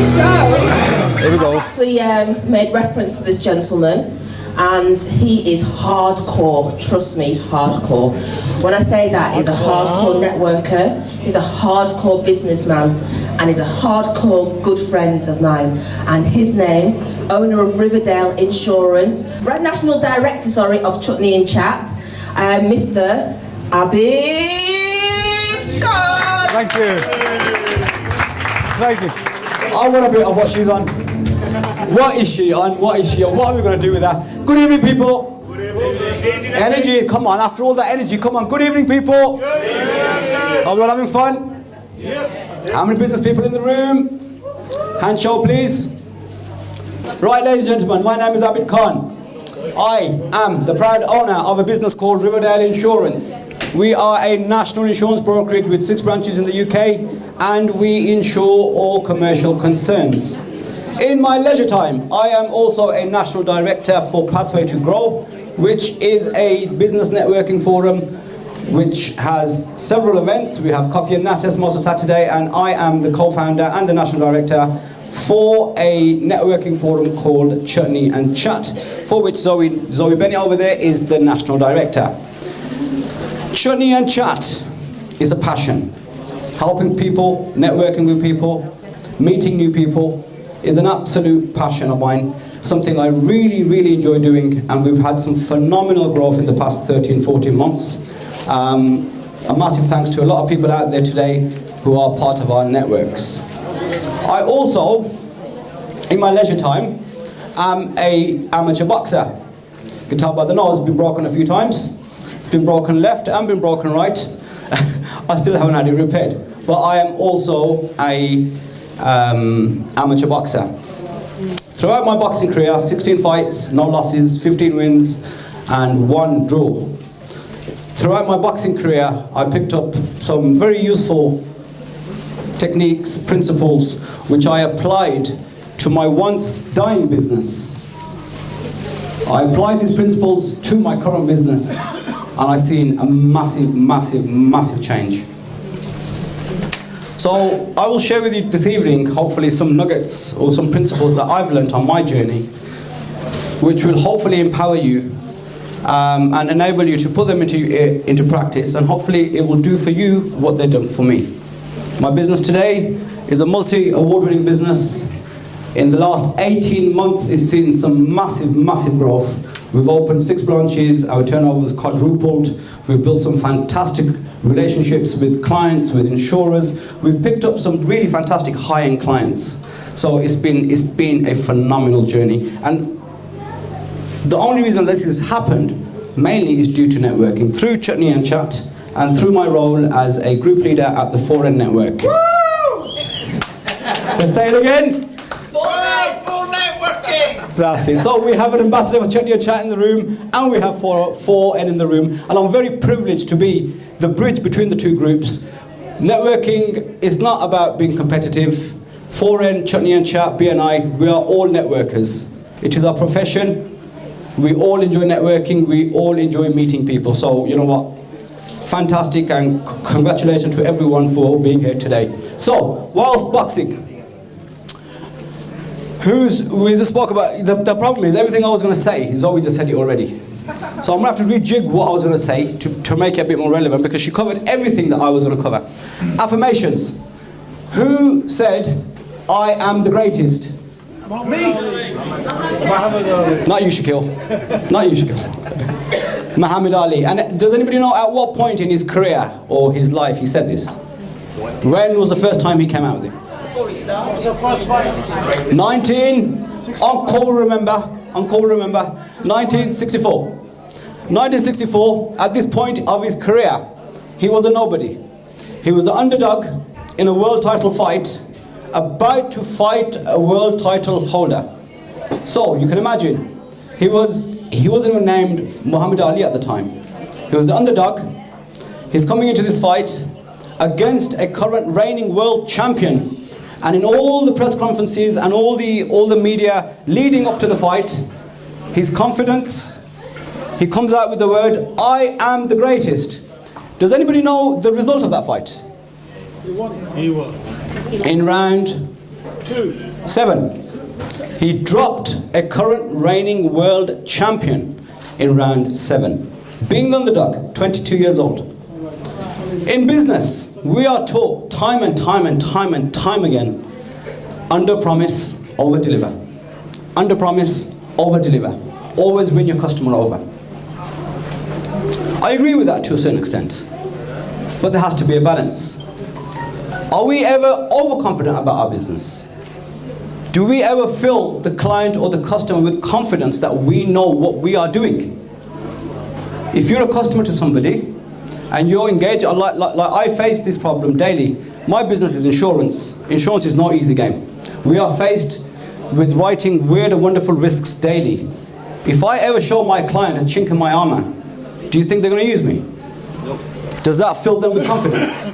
So, here we go. I actually made reference to this gentleman, and he is hardcore. Trust me, he's hardcore. When I say that, he's a hardcore networker, he's a hardcore businessman, and he's a hardcore good friend of mine. And his name, owner of Riverdale Insurance, National Director, of Chutney and Chat, Mr. Abid. Thank you. Thank you. I want a bit of what she's on. What is she on? What is she on? What are we going to do with that? Good evening, people. Good evening. Energy, come on. After all that energy, come on. Good evening, people. Good evening. Are we all having fun? Yep. How many business people in the room? Hand show, please. Right, ladies and gentlemen, my name is Abid Khan. I am the proud owner of a business called Riverdale Insurance. We are a national insurance brokerage with 6 branches in the UK, and we insure all commercial concerns. In my leisure time, I am also a national director for Pathway to Grow, which is a business networking forum which has several events. We have Coffee and Natters most of Saturday, and I am the co-founder and the national director for a networking forum called Chutney and Chat, for which Zoe Benny over there is the national director. Chutney and Chat is a passion. Helping people, networking with people, meeting new people is an absolute passion of mine. Something I really, really enjoy doing, and we've had some phenomenal growth in the past 13, 14 months. A massive thanks to a lot of people out there today who are part of our networks. I also, in my leisure time, am an amateur boxer. You can tell by the nose, been broken a few times. It's been broken left and been broken right. I still haven't had it repaired. But I am also a amateur boxer. Throughout my boxing career, 16 fights, no losses, 15 wins, and 1 draw. Throughout my boxing career, I picked up some very useful techniques, principles, which I applied to my once dying business. I applied these principles to my current business, and I've seen a massive, massive, massive change. So I will share with you this evening, hopefully, some nuggets or some principles that I've learned on my journey, which will hopefully empower you and enable you to put them into practice, and hopefully it will do for you what they've done for me. My business today is a multi-award-winning business. In the last 18 months, it's seen some massive, massive growth. We've opened 6 branches, our turnover has quadrupled. We've built some fantastic relationships with clients, with insurers. We've picked up some really fantastic high-end clients. So it's been a phenomenal journey. And the only reason this has happened mainly is due to networking, through Chutney and Chat, and through my role as a group leader at the 4N Network. Woo! Let's say it again. Full networking! That's it. So we have an ambassador for Chutney and Chat in the room, and we have 4N in the room, and I'm very privileged to be the bridge between the two groups. Networking is not about being competitive. 4N, Chutney and Chat, BNI, we are all networkers. It is our profession. We all enjoy networking. We all enjoy meeting people. So, you know what? Fantastic, and congratulations to everyone for being here today. So, whilst boxing, we just spoke about, the problem is everything I was going to say, Zoe just said it already. So I'm going to have to rejig what I was going to say to make it a bit more relevant, because she covered everything that I was going to cover. Affirmations. Who said, I am the greatest? Me? Not you, Shaquille. Not you, Shaquille. Muhammad Ali. And does anybody know at what point in his career or his life he said this? When was the first time he came out with it? Before he started. The first fight. Uncle will remember, 1964. 1964, at this point of his career, he was a nobody. He was the underdog in a world title fight, about to fight a world title holder. So, you can imagine, he wasn't even named Muhammad Ali at the time. He was the underdog. He's coming into this fight against a current reigning world champion. And in all the press conferences and all the media leading up to the fight, his confidence, he comes out with the word, I am the greatest. Does anybody know the result of that fight? He won. In round 7. He dropped a current reigning world champion in round 7. Being the underdog, 22 years old. In business, we are taught time and time again, under promise, over deliver. Under promise, over deliver. Always win your customer over. I agree with that to a certain extent, but there has to be a balance. Are we ever overconfident about our business? Do we ever fill the client or the customer with confidence that we know what we are doing? If you're a customer to somebody and you're engaged, like I face this problem daily. My business is insurance. Insurance is no easy game. We are faced with writing weird and wonderful risks daily. If I ever show my client a chink in my armor, do you think they're going to use me? Does that fill them with confidence?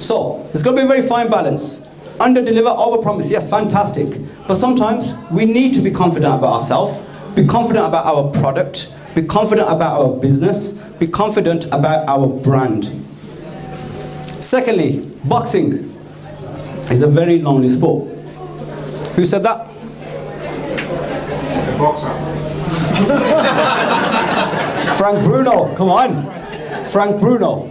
So, there's got to be a very fine balance. Under deliver, over promise, yes, fantastic. But sometimes we need to be confident about ourselves, be confident about our product, be confident about our business, be confident about our brand. Secondly, boxing is a very lonely sport. Who said that? The boxer. Frank Bruno, come on. Frank Bruno.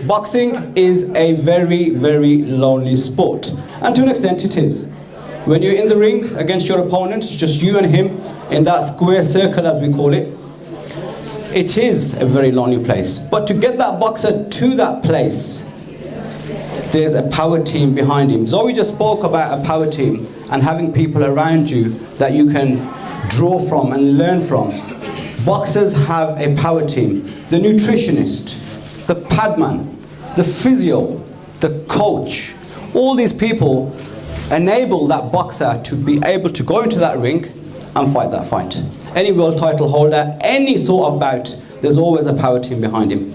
Boxing is a very, very lonely sport. And to an extent it is. When you're in the ring against your opponent, it's just you and him in that square circle as we call it. It is a very lonely place. But to get that boxer to that place, there's a power team behind him. Zoe just spoke about a power team and having people around you that you can draw from and learn from. Boxers have a power team. The nutritionist, the padman, the physio, the coach, all these people enable that boxer to be able to go into that ring and fight that fight. Any world title holder, any sort of bout, there's always a power team behind him.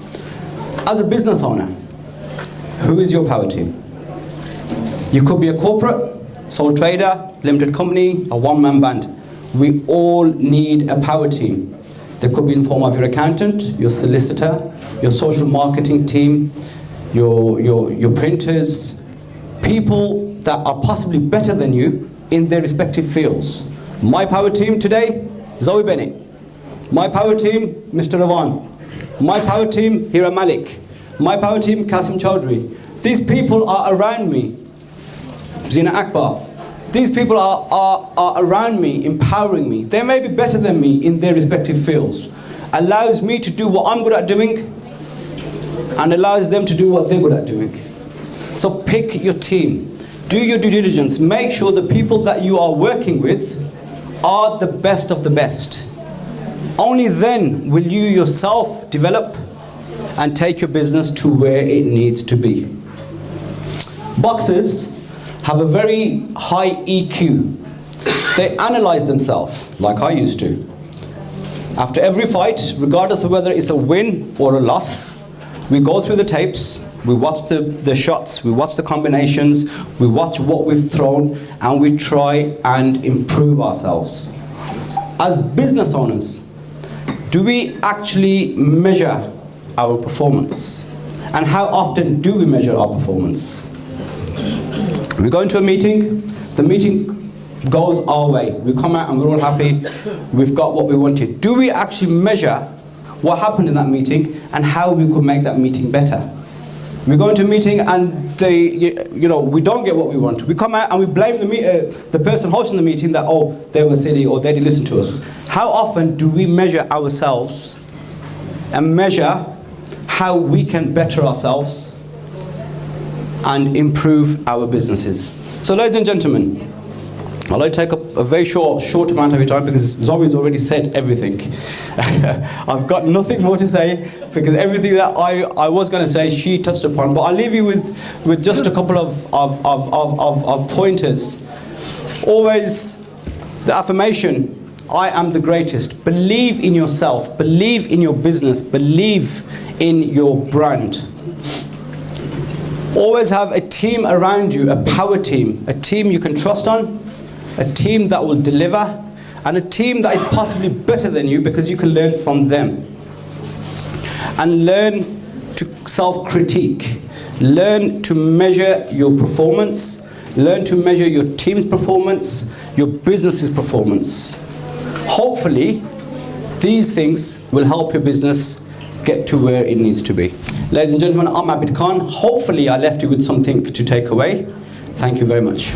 As a business owner, who is your power team? You could be a corporate, sole trader, limited company, a one-man band. We all need a power team. There could be in form of your accountant, your solicitor, your social marketing team, your printers, people that are possibly better than you in their respective fields. My power team today, Zoe Bennett. My power team, Mr. Ravan. My power team, Hira Malik. My power team, Kasim Chaudhry. These people are around me. Zina Akbar. These people are around me, empowering me. They may be better than me in their respective fields. Allows me to do what I'm good at doing and allows them to do what they're good at doing. So pick your team. Do your due diligence. Make sure the people that you are working with are the best of the best. Only then will you yourself develop and take your business to where it needs to be. Boxers have a very high EQ. They analyze themselves, like I used to. After every fight, regardless of whether it's a win or a loss, we go through the tapes, we watch the shots, we watch the combinations, we watch what we've thrown, and we try and improve ourselves. As business owners, do we actually measure our performance? And how often do we measure our performance? We go into a meeting, the meeting goes our way. We come out and we're all happy, we've got what we wanted. Do we actually measure what happened in that meeting and how we could make that meeting better? We go into a meeting and we don't get what we want. We come out and we blame the person hosting the meeting that, oh, they were silly or they didn't listen to us. How often do we measure ourselves and measure how we can better ourselves and improve our businesses? So ladies and gentlemen, I'll only take up a very short amount of your time because Zoe's already said everything. I've got nothing more to say because everything that I was going to say she touched upon. But I'll leave you with just a couple of pointers. Always the affirmation, I am the greatest. Believe in yourself, believe in your business, believe in your brand. Always have a team around you, a power team, a team you can trust on, a team that will deliver, and a team that is possibly better than you because you can learn from them. And learn to self-critique. Learn to measure your performance. Learn to measure your team's performance, your business's performance. Hopefully, these things will help your business get to where it needs to be. Ladies and gentlemen, I'm Abid Khan. Hopefully, I left you with something to take away. Thank you very much.